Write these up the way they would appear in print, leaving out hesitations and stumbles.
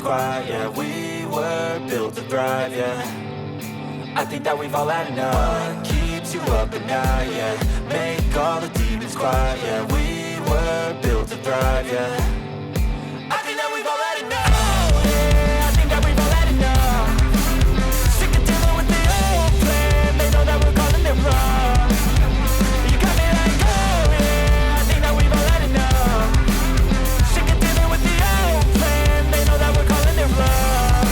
demons quiet, yeah. We were built to thrive, yeah. I think that we've all had enough. What keeps you up at night, yeah. Make all the demons quiet, yeah. We were built to thrive, yeah. I think that we've all had enough. Oh, yeah, I think that we've all had enough. Sick of dealing with the old plan. They know that we're calling it wrong. You got me like, oh yeah, I think that we've all had enough. Sick of dealing with the old plan. They know that we're calling it wrong.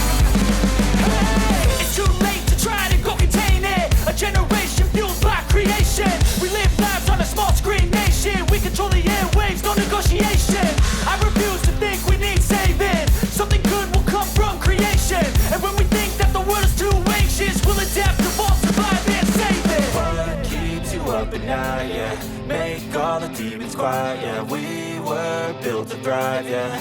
Hey, it's too late to try to go contain it. A generation fueled by creation. We live lives on a small screen nation. We control the airwaves, no negotiation. I refuse to think we need saving. Something good will come from creation. And when we think that the world is too anxious, we'll adapt, evolve, survive, and save it. What keeps you up at night, yeah. Make all the demons quiet, yeah. We were built to thrive, yeah.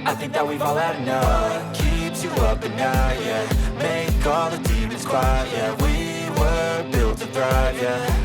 I think that we've all had enough. What keeps you up at night, yeah. Make all the demons quiet, yeah. We were built to thrive, yeah.